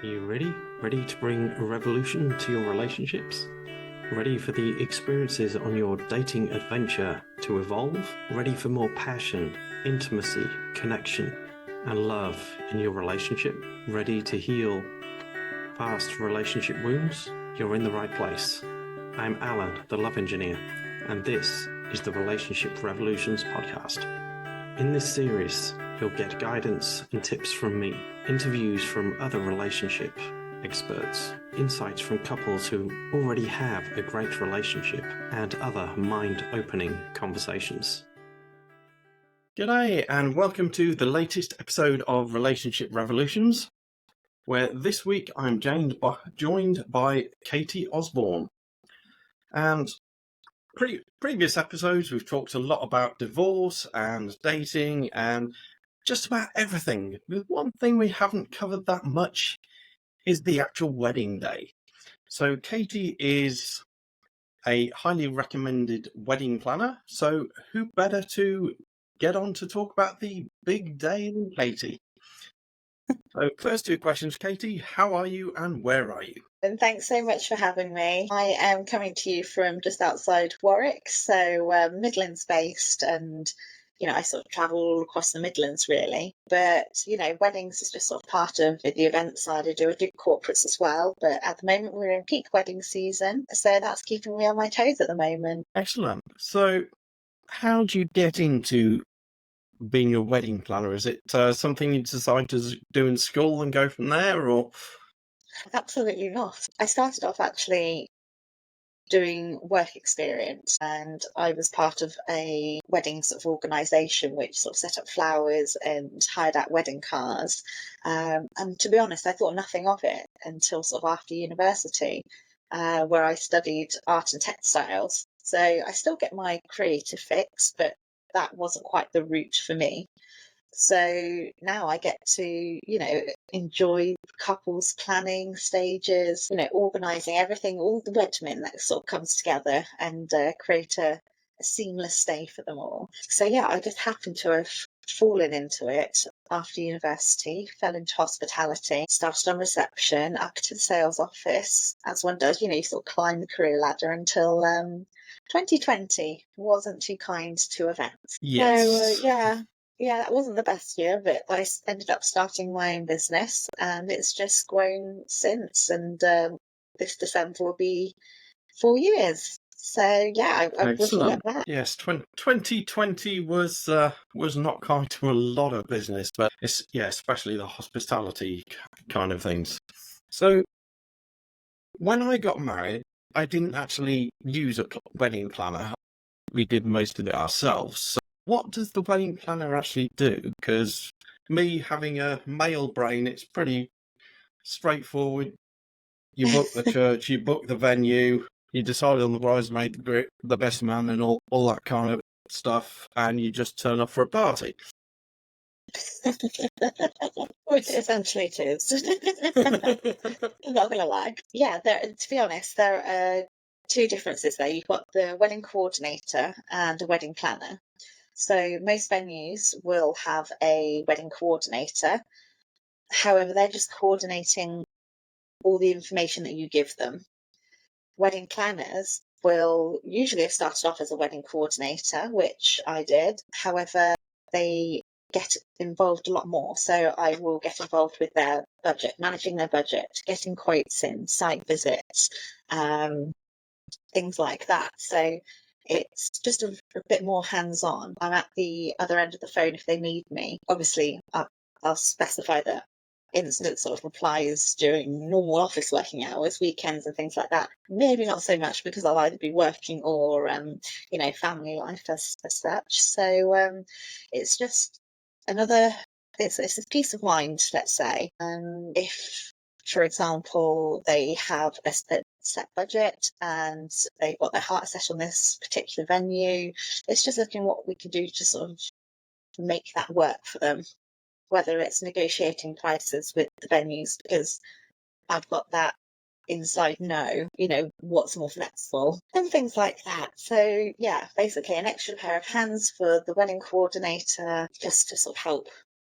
Are you ready? Ready to bring a revolution to your relationships? Ready for the experiences on your dating adventure to evolve? Ready for more passion, intimacy, connection, and love in your relationship? Ready to heal past relationship wounds? You're in the right place. I'm Alan, the love engineer, and this is the Relationship Revolutions podcast. In this series, you'll get guidance and tips from me, interviews from other relationship experts, insights from couples who already have a great relationship, and other mind-opening conversations. G'day, and welcome to the latest episode of Relationship Revolutions, where this week I'm joined by Katy Osborne. And previous episodes, we've talked a lot about divorce and dating and just about everything. The one thing we haven't covered that much is the actual wedding day. So Katy is a highly recommended wedding planner. So who better to get on to talk about the big day than Katy? So first two questions, Katy, how are you and where are you? And thanks so much for having me. I am coming to you from just outside Warwick, so Midlands based, and I sort of travel all across the Midlands really. But weddings is just sort of part of the event side. I do corporates as well, but at the moment we're in peak wedding season, so that's keeping me on my toes at the moment. Excellent. So how do you get into being a wedding planner? Is it something you decide to do in school and go from there, or? Absolutely not. I started off actually doing work experience, and I was part of a wedding sort of organisation which sort of set up flowers and hired out wedding cars, and to be honest I thought nothing of it until sort of after university, where I studied art and textiles, so I still get my creative fix, but that wasn't quite the route for me. So now I get to, enjoy couples planning stages, organising everything, all the admin that sort of comes together and create a seamless stay for them all. So yeah, I just happened to have fallen into it after university, fell into hospitality, started on reception, up to the sales office, as one does, you sort of climb the career ladder until 2020 wasn't too kind to events. Yes. So yeah, that wasn't the best year, but I ended up starting my own business, and it's just grown since. And this December will be 4 years. So yeah, I wouldn't Excellent. look back. Yes, 2020 was not kind to a lot of business, but especially the hospitality kind of things. So when I got married, I didn't actually use a wedding planner. We did most of it ourselves. So what does the wedding planner actually do? Because me having a male brain, it's pretty straightforward. You book the church, you book the venue, you decide on the bridesmaid, the best man, and all that kind of stuff, and you just turn up for a party. Which essentially it is. I'm not gonna lie. Yeah, to be honest, there are two differences there. You've got the wedding coordinator and a wedding planner. So most venues will have a wedding coordinator. However, they're just coordinating all the information that you give them. Wedding planners will usually have started off as a wedding coordinator, which I did. However, they get involved a lot more. So I will get involved with their budget, managing their budget, getting quotes in, site visits, things like that. So it's just a bit more hands-on. I'm at the other end of the phone if they need me. Obviously, I'll specify that instant sort of replies during normal office working hours, weekends and things like that. Maybe not so much because I'll either be working or, family life as such. So it's just it's a peace of mind, let's say. If, for example, they have a set budget and they've got their heart set on this particular venue, it's just looking what we can do to sort of make that work for them, whether it's negotiating prices with the venues, because I've got that inside what's more flexible and things like that. So yeah, basically an extra pair of hands for the wedding coordinator just to sort of help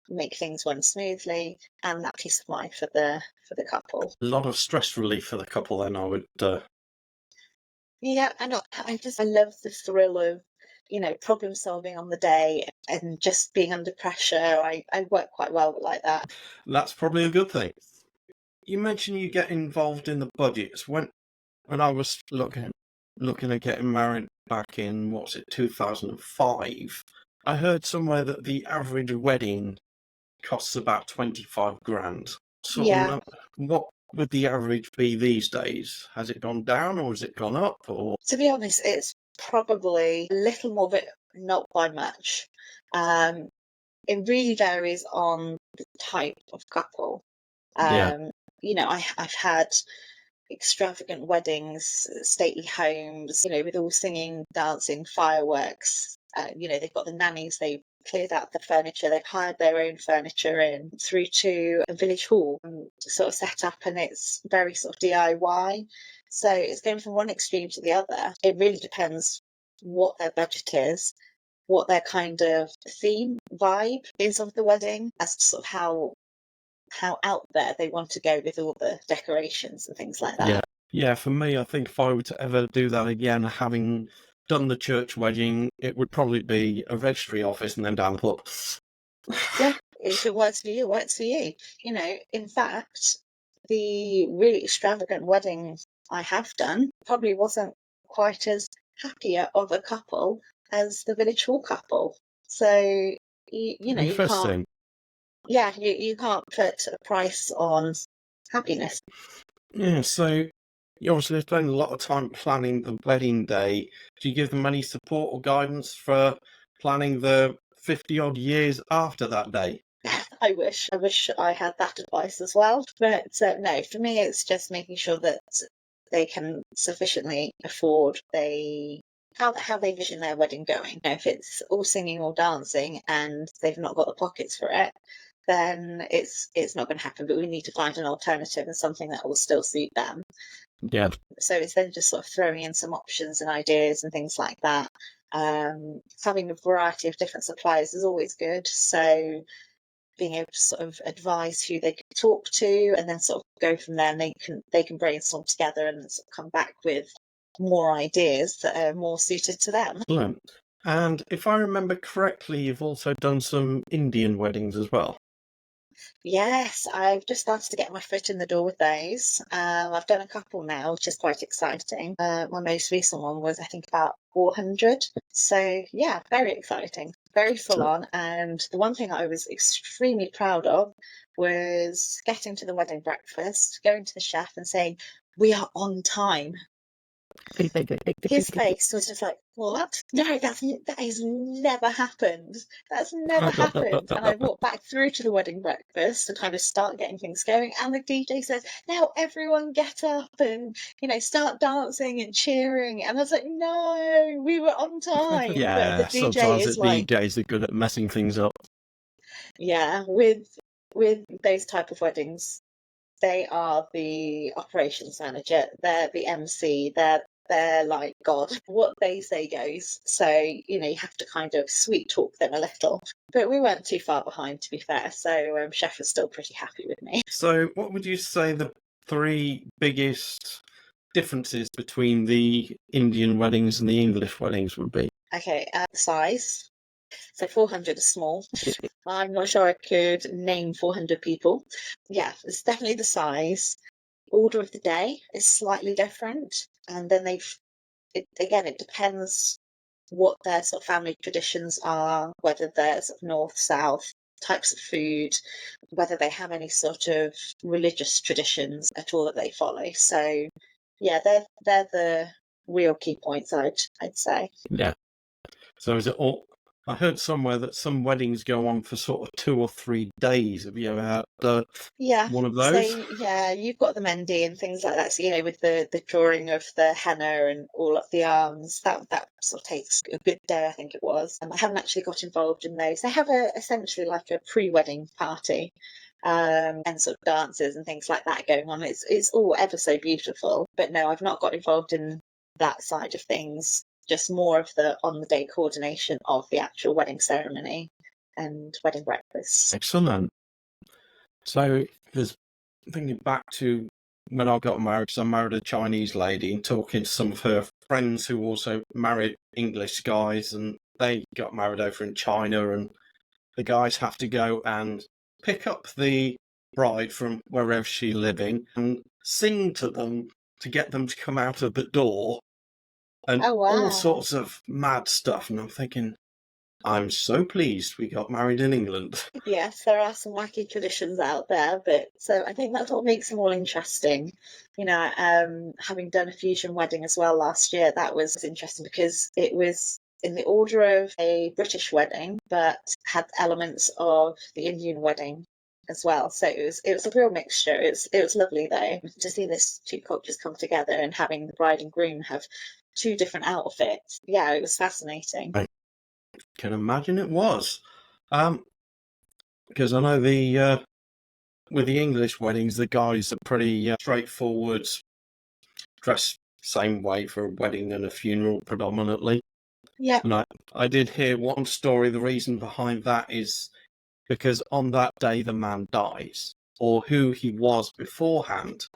make things run smoothly, and that peace of mind for the couple. A lot of stress relief for the couple then, I would... Yeah, I love the thrill of, problem solving on the day and just being under pressure. I work quite well like that. That's probably a good thing. You mentioned you get involved in the budgets. When I was looking at getting married back in, 2005, I heard somewhere that the average wedding costs about 25 grand. Yeah. What would the average be these days? Has it gone down or has it gone up? Or To be honest, it's probably a little more, but not by much. Um, it really varies on the type of couple. yeah, I've had extravagant weddings, stately homes, with all singing, dancing, fireworks. They've got the nannies, they've cleared out the furniture, they've hired their own furniture in, through to a village hall sort of set up, and it's very sort of DIY. So it's going from one extreme to the other. It really depends what their budget is, what their kind of theme, vibe is of the wedding, as to sort of how out there they want to go with all the decorations and things like that. yeah. For me, I think if I were to ever do that again, having done the church wedding, it would probably be a registry office and then down the pub. Yeah, if it works for you, it works for you. In fact, the really extravagant wedding I have done probably wasn't quite as happier of a couple as the village hall couple. So you can't, Interesting. yeah, you can't put a price on happiness. Yeah, so you obviously spend a lot of time planning the wedding day. Do you give them any support or guidance for planning the 50 odd years after that day? I wish I had that advice as well. But no, for me, it's just making sure that they can sufficiently afford how they vision their wedding going. If it's all singing or dancing and they've not got the pockets for it, then it's not going to happen. But we need to find an alternative and something that will still suit them. Yeah. So it's then just sort of throwing in some options and ideas and things like that. Having a variety of different suppliers is always good. So being able to sort of advise who they can talk to, and then sort of go from there, and they can brainstorm together and sort of come back with more ideas that are more suited to them. Excellent. And if I remember correctly, you've also done some Indian weddings as well. Yes, I've just started to get my foot in the door with those. I've done a couple now, which is quite exciting. My most recent one was, I think, about 400. So, yeah, very exciting, very full on. And the one thing I was extremely proud of was getting to the wedding breakfast, going to the chef and saying, "We are on time." His face was just like, "What? No, that has never happened. That's never happened." And I walked back through to the wedding breakfast to kind of start getting things going. And the DJ says, "Now everyone get up and, start dancing and cheering." And I was like, "No, we were on time." But the Yeah, DJ sometimes is the like, DJs are good at messing things up. yeah, with those type of weddings, they are the operations manager, they're the MC, they're like God. What they say goes. So, you have to kind of sweet talk them a little. But we weren't too far behind, to be fair. So Chef was still pretty happy with me. So what would you say the three biggest differences between the Indian weddings and the English weddings would be? Okay, size. So 400 is small. I'm not sure I could name 400 people. Yeah, it's definitely the size. Order of the day is slightly different. And then it depends what their sort of family traditions are, whether they're sort of north, south, types of food, whether they have any sort of religious traditions at all that they follow. So yeah, they're the real key points I'd say. Yeah. So is it all? I heard somewhere that some weddings go on for sort of 2 or 3 days. Have you ever had Yeah. one of So those? yeah, you've got the Mendy and things like that. So with the drawing of the henna and all of the arms, that sort of takes a good day, I think it was. I haven't actually got involved in those. They have essentially like a pre-wedding party, and sort of dances and things like that going on. It's all ever so beautiful. But no, I've not got involved in that side of things. Just more of the on the day coordination of the actual wedding ceremony. and wedding breakfast. Excellent. So there's thinking back to when I got married, because I married a Chinese lady, and talking to some of her friends who also married English guys, and they got married over in China, and the guys have to go and pick up the bride from wherever she's living and sing to them to get them to come out of the door, and Oh, all wow. sorts of mad stuff. And I'm thinking, I'm so pleased we got married in England. Yes, there are some wacky traditions out there, but so I think that's what makes them all interesting. Having done a fusion wedding as well last year, that was interesting because it was in the order of a British wedding, but had elements of the Indian wedding as well. So it was a real mixture. It was lovely though to see this two cultures come together and having the bride and groom have two different outfits. Yeah, it was fascinating. I can imagine it was. Because I know with the English weddings, the guys are pretty straightforward, dressed same way for a wedding and a funeral predominantly. Yeah. And I did hear one story. The reason behind that is because on that day the man dies, or who he was beforehand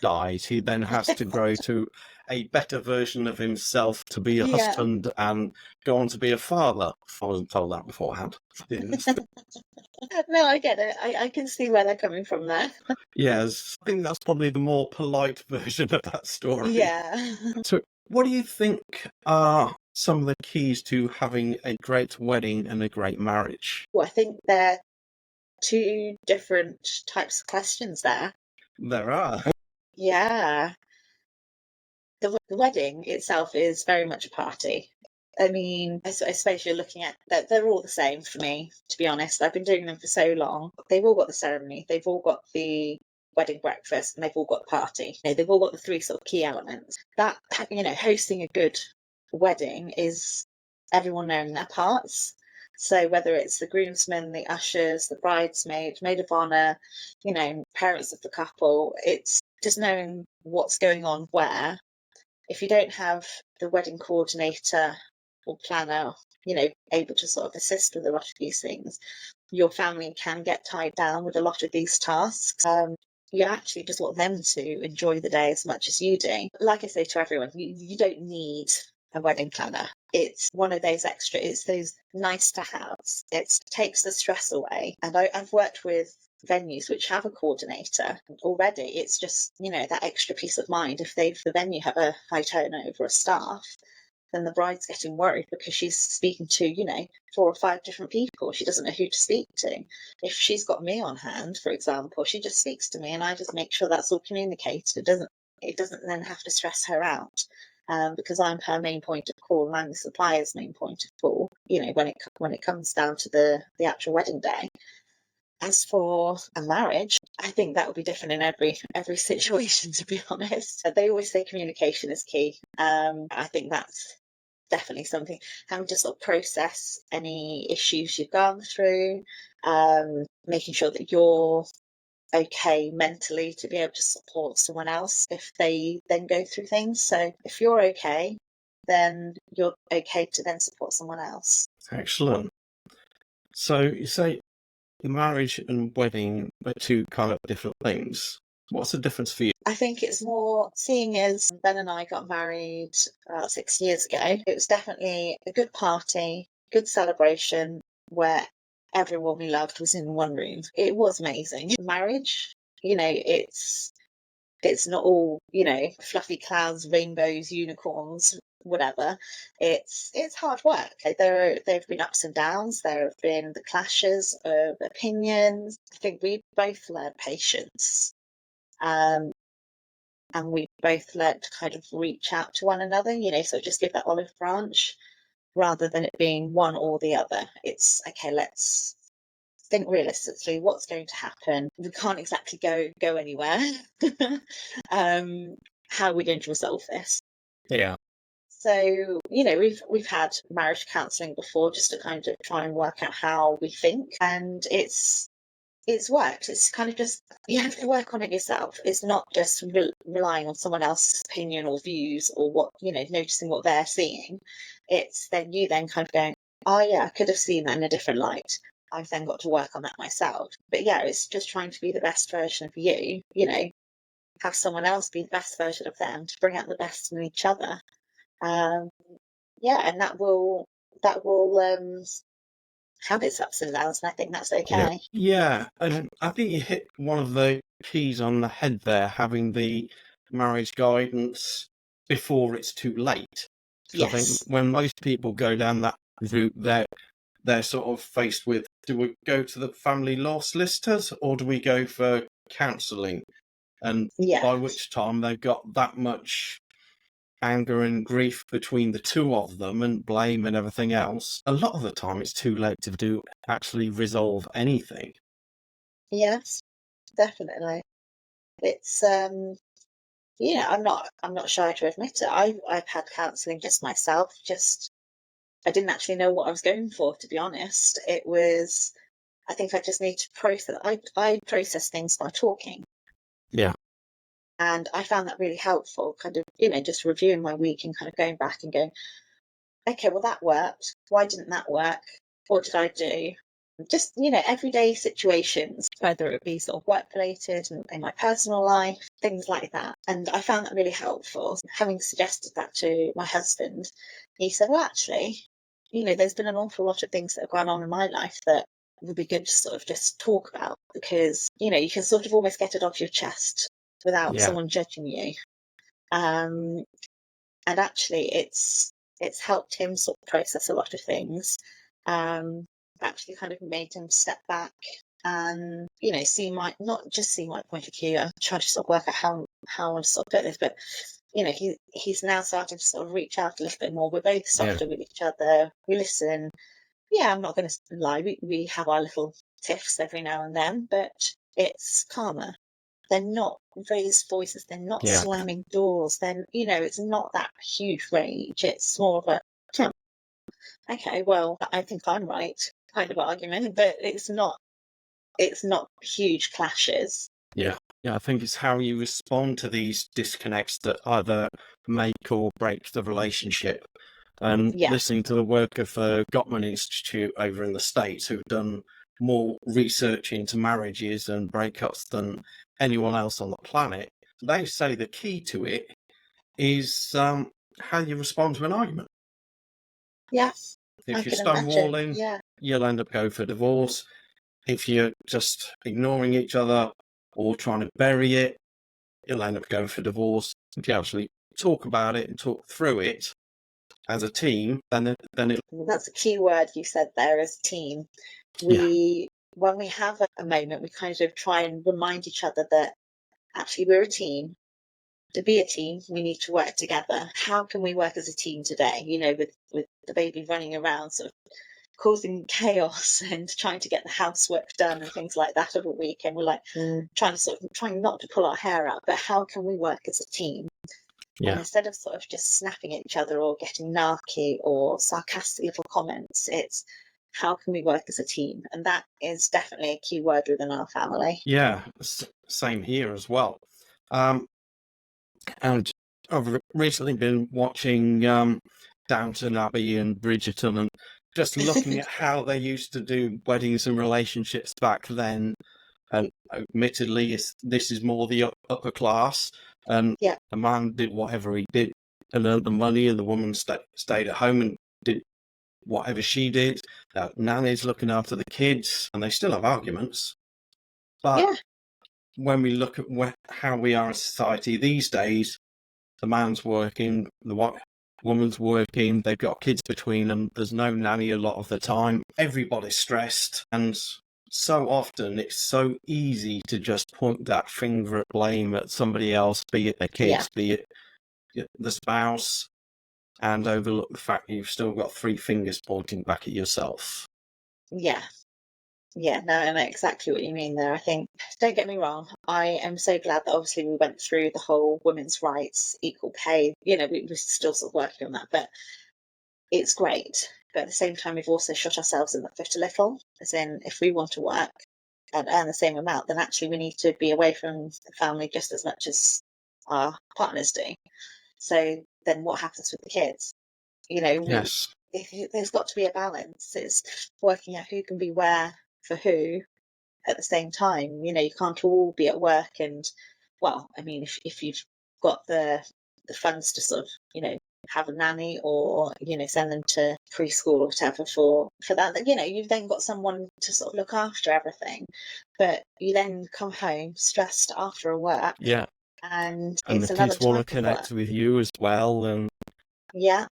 dies. He then has to grow to a better version of himself to be a Yeah. husband and go on to be a father. I wasn't told that beforehand. No, I get it. I can see where they're coming from there. Yes, I think that's probably the more polite version of that story. Yeah. So, what do you think are some of the keys to having a great wedding and a great marriage? Well, I think there are two different types of questions there. There are. Yeah. The wedding itself is very much a party. I mean, I suppose you're looking at that they're all the same for me, to be honest. I've been doing them for so long. They've all got the ceremony, they've all got the wedding breakfast, and they've all got the party. They've all got the three sort of key elements. That, hosting a good wedding is everyone knowing their parts. So whether it's the groomsmen, the ushers, the bridesmaid, maid of honour, parents of the couple, it's just knowing what's going on where. If you don't have the wedding coordinator or planner, able to sort of assist with a lot of these things, your family can get tied down with a lot of these tasks. You actually just want them to enjoy the day as much as you do. Like I say to everyone, you don't need a wedding planner. It's one of those it's those nice to haves. It takes the stress away. And I've worked with venues which have a coordinator already. It's just, that extra peace of mind. If the venue have a high turnover of staff, then the bride's getting worried because she's speaking to, 4 or 5 different people. She doesn't know who to speak to. If she's got me on hand, for example, she just speaks to me and I just make sure that's all communicated. It doesn't then have to stress her out. Because I'm her main point of call and I'm the supplier's main point of call, when it comes down to the actual wedding day. As for a marriage, I think that would be different in every situation, to be honest. They always say communication is key. I think that's definitely something, having to sort of process any issues you've gone through, making sure that you're okay mentally to be able to support someone else if they then go through things. So if you're okay, then you're okay to then support someone else. Excellent. So you say the marriage and wedding are two kind of different things. What's the difference for you? I think it's more, seeing as Ben and I got married about 6 years ago, it was definitely a good party, good celebration where everyone we loved was in one room. It was amazing. Marriage, it's not all, fluffy clouds, rainbows, unicorns, whatever. It's hard work. There've been ups and downs. There have been the clashes of opinions. I think we both learned patience. And we both learned to kind of reach out to one another, so just give that olive branch rather than it being one or the other. It's okay, let's think realistically what's going to happen. We can't exactly go anywhere. How are we going to resolve this? Yeah. So, we've had marriage counselling before just to kind of try and work out how we think, and it's worked. It's kind of just, you have to work on it yourself. It's not just relying on someone else's opinion or views or what, noticing what they're seeing. It's then you then kind of going, oh yeah, I could have seen that in a different light. I've then got to work on that myself. But yeah, it's just trying to be the best version of you, have someone else be the best version of them to bring out the best in each other. And that will have its ups and downs, and I think that's okay. Yeah, and I think you hit one of the keys on the head there, having the marriage guidance before it's too late. So I think Yes. when most people go down that route, they're sort of faced with, do we go to the family law solicitors or do we go for counselling? And by which time they've got that much anger and grief between the two of them and blame and everything else, a lot of the time it's too late to actually resolve anything. Yes, definitely. It's I'm not shy to admit it. I've had counselling just myself. I didn't actually know what I was going for, to be honest. It was, I think I just need to process. I process things by talking. Yeah. And I found that really helpful, kind of, just reviewing my week and kind of going back and going, okay, well, that worked. Why didn't that work? What did I do? Just, everyday situations, whether it be sort of work related and in my personal life, things like that. And I found that really helpful. Having suggested that to my husband, he said, well, actually, there's been an awful lot of things that have gone on in my life that would be good to sort of just talk about, because, you can sort of almost get it off your chest without someone judging you. And actually it's helped him sort of process a lot of things. Actually kind of made him step back and, not just see my point of view. I'm trying to sort of work out how I want to sort of put this, but he's now starting to sort of reach out a little bit more. We're both softer with each other. We listen. Yeah, I'm not going to lie. We have our little tiffs every now and then, but it's calmer. They're not raised voices. They're not slamming doors. Then, it's not that huge rage. It's more of a, okay, well, I think I'm right kind of argument, but it's not huge clashes. Yeah, I think it's how you respond to these disconnects that either make or break the relationship. And listening to the work of the Gottman Institute over in the States, who've done more research into marriages and breakups than anyone else on the planet, they say the key to it is how you respond to an argument. Yes. If you're stonewalling, you'll end up going for divorce. If you're just ignoring each other or trying to bury it, you'll end up going for divorce. If you actually talk about it and talk through it as a team, then it... That's a key word you said there, as team. When we have a moment, we kind of try and remind each other that actually we're a team. To be a team, we need to work together. How can we work as a team today? With the baby running around, sort of causing chaos and trying to get the housework done and things like that over a weekend. We're like trying not to pull our hair out, but how can we work as a team? And instead of sort of just snapping at each other or getting narky or sarcastic little comments, it's how can we work as a team? And that is definitely a key word within our family. Yeah, same here as well. And I've recently been watching Downton Abbey and Bridgerton, and just looking at how they used to do weddings and relationships back then. And admittedly, this is more the upper class. And the man did whatever he did and earned the money, and the woman stayed at home and did whatever she did. Nanny's looking after the kids, and they still have arguments. But when we look at how we are a society these days, the man's working, the woman's working, they've got kids between them, there's no nanny a lot of the time, everybody's stressed, and so often it's so easy to just point that finger at blame at somebody else, be it the kids, be it the spouse, and overlook the fact that you've still got three fingers pointing back at yourself. No, I know exactly what you mean there. I think, don't get me wrong, I am so glad that obviously we went through the whole women's rights, equal pay, we're still sort of working on that, but it's great. But at the same time, we've also shot ourselves in the foot a little, as in, if we want to work and earn the same amount, then actually we need to be away from the family just as much as our partners do. So then what happens with the kids? there's got to be a balance. It's working out who can be where for who at the same time. You can't all be at work and, well, I mean, if you've got the funds to sort of, have a nanny or, send them to preschool or whatever for that, then, you've then got someone to sort of look after everything. But you then come home stressed after work. Yeah. And And it's the another kids want type to of work. connect with you as well. And Yeah.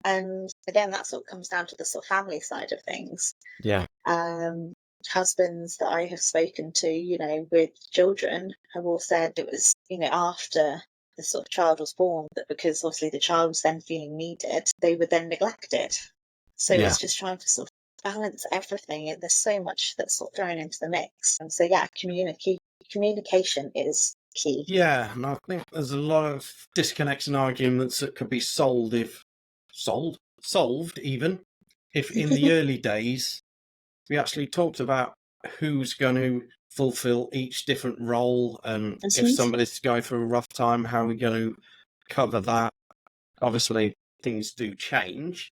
And again, that sort of comes down to the sort of family side of things. yeah, Husbands that I have spoken to, with children have all said it was, after the sort of child was born, that because obviously the child was then feeling needed, they were then neglected. So Yeah. it's just trying to sort of balance everything. There's so much that's sort of thrown into the mix. And so, yeah, communication is key. Yeah, and I think there's a lot of disconnects and arguments that could be solved even if in the early days we actually talked about who's going to fulfill each different role, and if somebody's going through a rough time, how are we going to cover that? Obviously, things do change,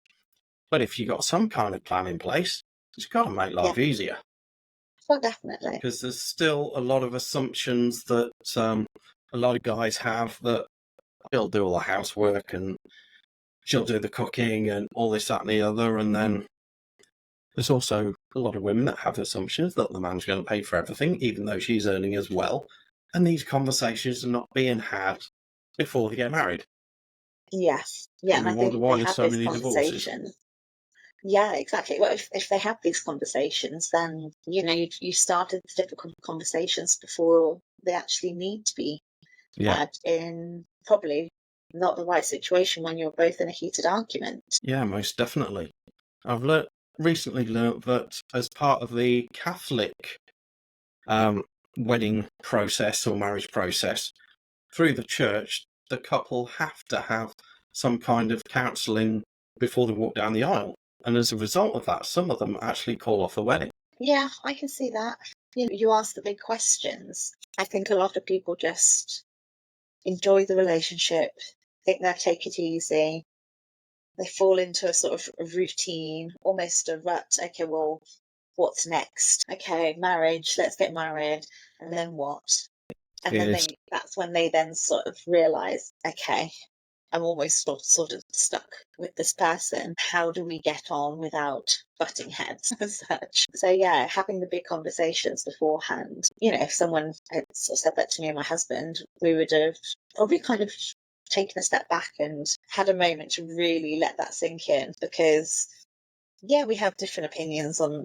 but if you've got some kind of plan in place, it's got to make life easier. Well, definitely. Because there's still a lot of assumptions that a lot of guys have, that she'll do all the housework and she'll do the cooking and all this, that and the other. And then there's also a lot of women that have assumptions that the man's going to pay for everything, even though she's earning as well. And these conversations are not being had before they get married. Yes. Yeah, and I think why they there's have so these many divorces. conversations. Yeah, exactly. Well, if they have these conversations, then, you started the difficult conversations before they actually need to be had in probably not the right situation when you're both in a heated argument. Yeah, most definitely. I've recently learnt that as part of the Catholic wedding process or marriage process, through the church, the couple have to have some kind of counselling before they walk down the aisle. And as a result of that, some of them actually call off the wedding. Yeah, I can see that. You ask the big questions. I think a lot of people just enjoy the relationship, think they'll take it easy. They fall into a sort of routine, almost a rut. Okay, well, what's next? Okay, marriage, let's get married. And then what? And then that's when they then sort of realise, okay, I'm almost sort of stuck with this person. How do we get on without butting heads as such? So, yeah, having the big conversations beforehand. If someone had sort of said that to me and my husband, we would have probably kind of taken a step back and had a moment to really let that sink in, because, yeah, we have different opinions on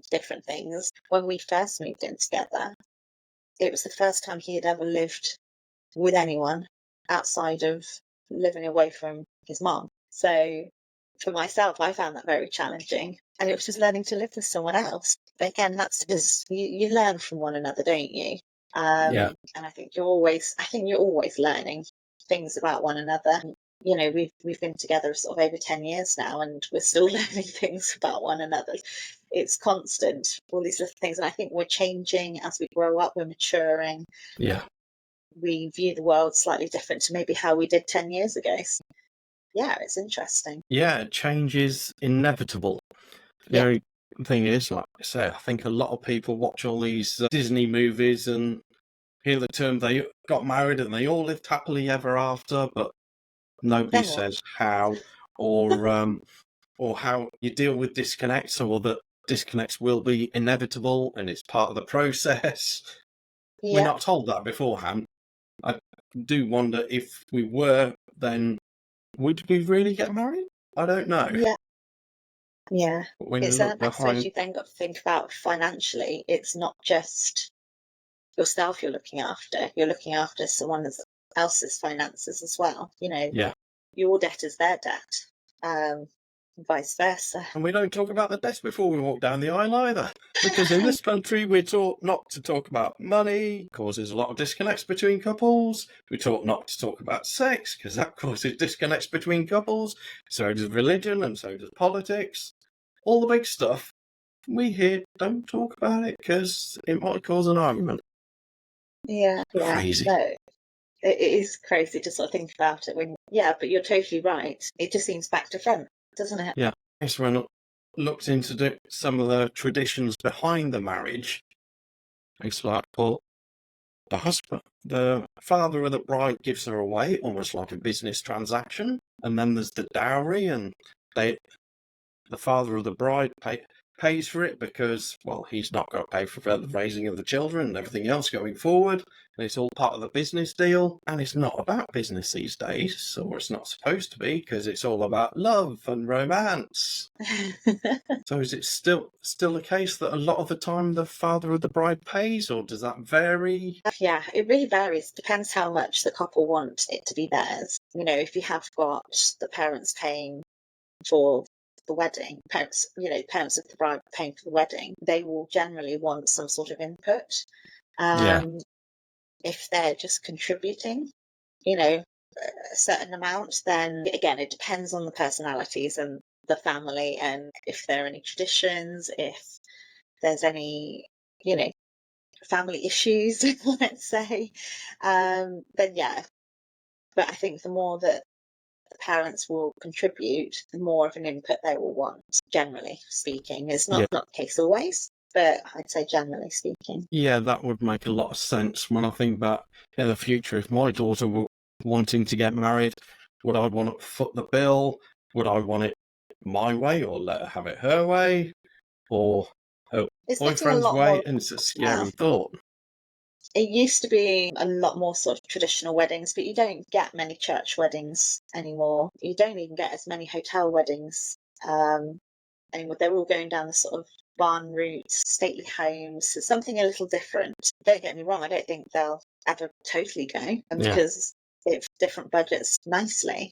different things. When we first moved in together, it was the first time he had ever lived with anyone outside of living away from his mom. So for myself, I found that very challenging. And it was just learning to live with someone else. But again, that's because you learn from one another, don't you? And I think you're always learning things about one another. We've been together sort of over 10 years now, and we're still learning things about one another. It's constant, all these little things. And I think we're changing as we grow up, we're maturing. Yeah. We view the world slightly different to maybe how we did 10 years ago. So, yeah, it's interesting. Yeah, change is inevitable. The only thing is, like I say, I think a lot of people watch all these Disney movies and hear the term they got married and they all lived happily ever after, but nobody says how or how you deal with disconnects, or that disconnects will be inevitable and it's part of the process. We're not told that beforehand. I do wonder, if we were, then would we really get married? I don't know. Yeah. When It's you look I suppose behind, you then got to think about financially. It's not just yourself you're looking after. You're looking after someone else's finances as well. Your debt is their debt. Vice versa. and we don't talk about the debts before we walk down the aisle either, because in this country we're taught not to talk about money. Causes a lot of disconnects between couples. We're taught not to talk about sex, because that causes disconnects between couples. So does religion, and so does politics. All the big stuff we hear, don't talk about it because it might cause an argument. Yeah. Crazy. No, it is crazy to sort of think about it but you're totally right. It just seems back to front. doesn't it? Yeah. Yes, when I looked into some of the traditions behind the marriage, it's like, well, the father of the bride gives her away, almost like a business transaction, and then there's the dowry, and the father of the bride pays for it because, well, he's not going to pay for the raising of the children and everything else going forward. And it's all part of the business deal. And it's not about business these days, or it's not supposed to be, because it's all about love and romance. So is it still the case that a lot of the time the father of the bride pays, or does that vary? Yeah, it really varies. Depends how much the couple want it to be theirs. If you have got the parents paying for the wedding, parents of the bride paying for the wedding, they will generally want some sort of input. Yeah. If they're just contributing, a certain amount, then again, it depends on the personalities and the family, and if there are any traditions, if there's any, family issues, let's say, then yeah. But I think the more that the parents will contribute, the more of an input they will want, generally speaking. It's not the case always, but I'd say generally speaking. Yeah, that would make a lot of sense when I think about the future. If my daughter were wanting to get married, would I want to foot the bill? Would I want it my way, or let her have it her way, or her It's getting a boyfriend's lot more way? And it's a now. scary thought. It used to be a lot more sort of traditional weddings, but you don't get many church weddings anymore. You don't even get as many hotel weddings anymore. They're all going down the sort of barn route, stately homes, something a little different. Don't get me wrong, I don't think they'll ever totally go, because it different budgets nicely.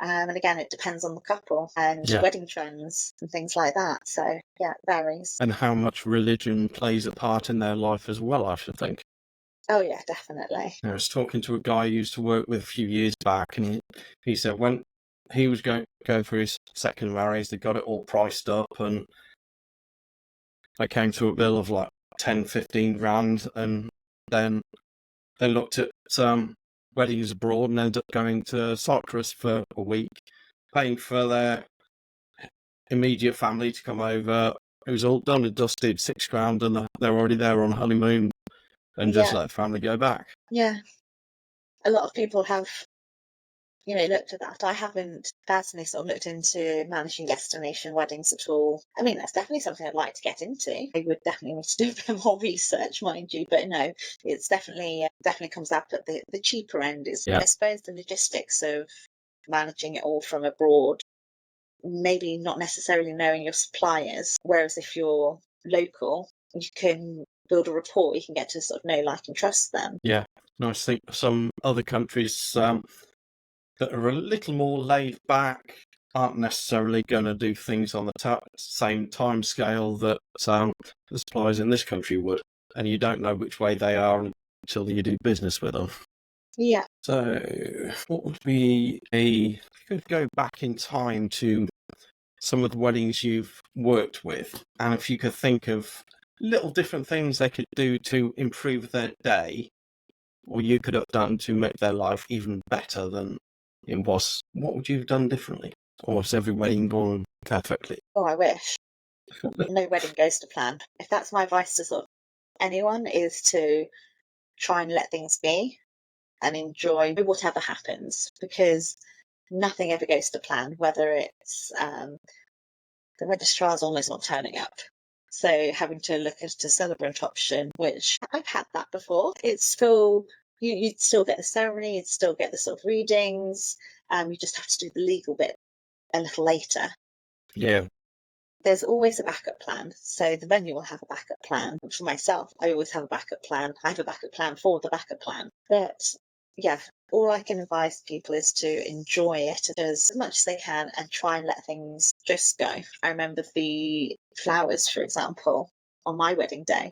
And again, it depends on the couple and wedding trends and things like that. So yeah, it varies. And how much religion plays a part in their life as well, I should think. Oh yeah, definitely. I was talking to a guy I used to work with a few years back, and he said when he was going for his second marriage, they got it all priced up, and they came to a bill of like 10, 15 grand, and then they looked at weddings abroad and ended up going to Cyprus for a week, paying for their immediate family to come over. It was all done and dusted, 6 grand, and they're already there on honeymoon, and just let the family go back. Yeah. A lot of people have, looked at that. I haven't personally sort of looked into managing destination weddings at all. I mean, that's definitely something I'd like to get into. I would definitely need to do a bit more research, mind you, but no, it's definitely comes up at the cheaper end. Is I suppose the logistics of managing it all from abroad, maybe not necessarily knowing your suppliers, whereas if you're local, you can build a rapport, you can get to sort of know, like, and trust them. Yeah, and I think some other countries that are a little more laid back aren't necessarily going to do things on the same time scale that the suppliers in this country would, and you don't know which way they are until you do business with them. Yeah. So what would be if you could go back in time to some of the weddings you've worked with, and if you could think of little different things they could do to improve their day, or you could have done to make their life even better than it was, what would you have done differently? Or was every wedding gone perfectly? Oh, I wish. No wedding goes to plan. If that's my advice to sort of anyone, is to try and let things be and enjoy whatever happens, because nothing ever goes to plan, whether it's the registrar's almost not turning up. So having to look at a celebrant option, which I've had that before. It's still, you'd still get the ceremony, you'd still get the sort of readings, you just have to do the legal bit a little later. Yeah. There's always a backup plan. So the venue will have a backup plan. For myself, I always have a backup plan. I have a backup plan for the backup plan. But yeah, all I can advise people is to enjoy it as much as they can and try and let things just go. I remember the flowers, for example, on my wedding day.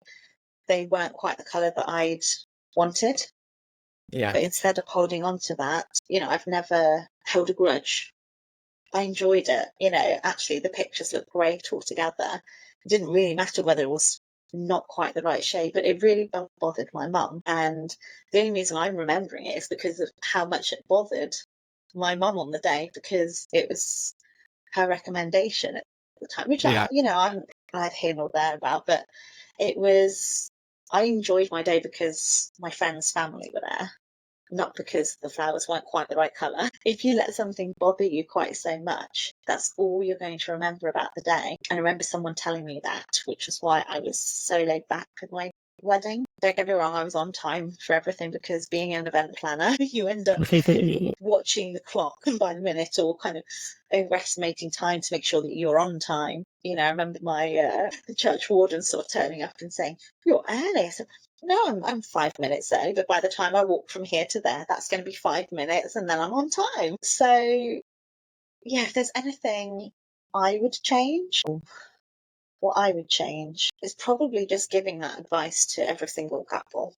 They weren't quite the colour that I'd wanted. Yeah. But instead of holding on to that, I've never held a grudge. I enjoyed it. Actually, the pictures look great altogether. It didn't really matter whether it was not quite the right shade, but it really bothered my mum. And the only reason I'm remembering it is because of how much it bothered my mum on the day, because it was her recommendation at the time, which Yeah. I'm neither here nor there about, but I enjoyed my day because my friend's family were there, not because the flowers weren't quite the right colour. If you let something bother you quite so much, that's all you're going to remember about the day. And I remember someone telling me that, which is why I was so laid back with my wedding. Don't get me wrong, I was on time for everything, because being an event planner, you end up watching the clock by the minute, or kind of overestimating time to make sure that you're on time. I remember my the church warden sort of turning up and saying, "You're early." I said, "No, I'm 5 minutes early, but by the time I walk from here to there, that's going to be 5 minutes, and then I'm on time." So, yeah, if there's anything I would change, what I would change is probably just giving that advice to every single couple.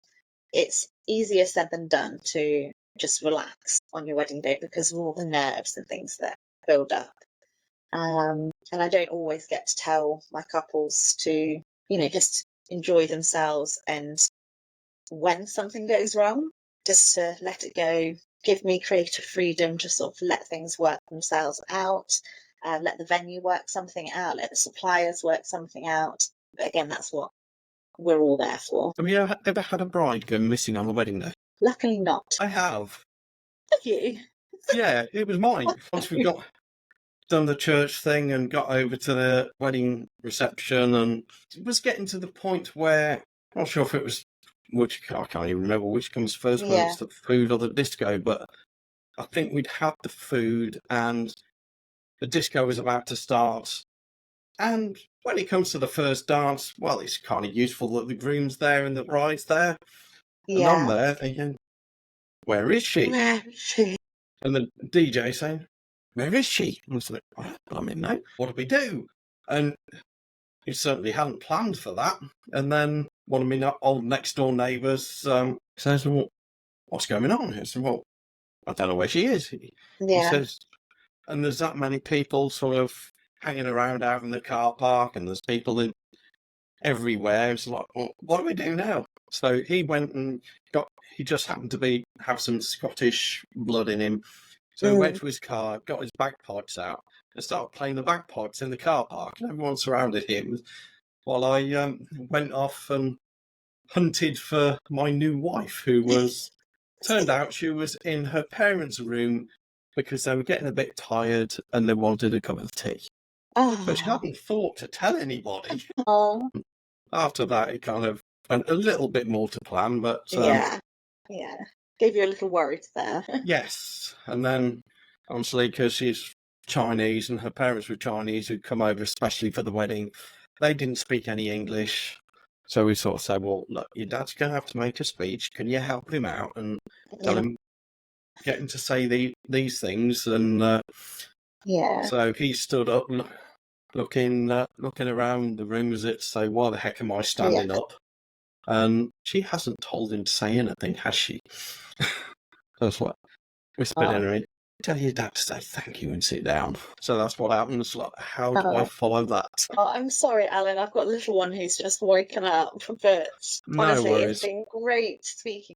It's easier said than done to just relax on your wedding day because of all the nerves and things that build up. And I don't always get to tell my couples to, just enjoy themselves, and when something goes wrong, just to let it go, give me creative freedom to sort of let things work themselves out, let the venue work something out, let the suppliers work something out. But again, that's what we're all there for. Have you ever had a bride go missing on the wedding day? Luckily not. I have. Have you? Yeah, it was mine. Once we got done the church thing and got over to the wedding reception, and it was getting to the point where I'm not sure if it was I can't even remember which comes first, whether it's the food or the disco, but I think we'd had the food and the disco was about to start. And when it comes to the first dance, well, it's kind of useful that the groom's there and the bride's there. And I'm there thinking, where is she? Where is she? And the DJ saying, where is she? And I was like, I mean, no, what do we do? And he certainly hadn't planned for that. And then one of my old next door neighbours says, well, what's going on? I said, well, I don't know where she is. He says, and there's that many people sort of hanging around out in the car park, and there's people everywhere. It's like, well, what do we do now? So he went and he just happened to have some Scottish blood in him. So he went to his car, got his bagpipes out, and started playing the bagpipes in the car park. And everyone surrounded him while I went off and hunted for my new wife, who turned out she was in her parents' room because they were getting a bit tired and they wanted a cup of tea. But she hadn't thought to tell anybody. After that, it kind of went a little bit more to plan, but yeah. Gave you a little worry there. Yes. And then, obviously, because she's Chinese and her parents were Chinese who'd come over especially for the wedding, they didn't speak any English. So we sort of said, well, look, your dad's going to have to make a speech. Can you help him out and tell him, get him to say these things? And so he stood up and looking around the room as if to say, why the heck am I standing up? And she hasn't told him to say anything, has she? That's what whispered in her ear. Tell your dad to say thank you and sit down. So that's what happens. Like, how do I follow that? I'm sorry, Alan. I've got a little one who's just woken up, but honestly, it's been great speaking.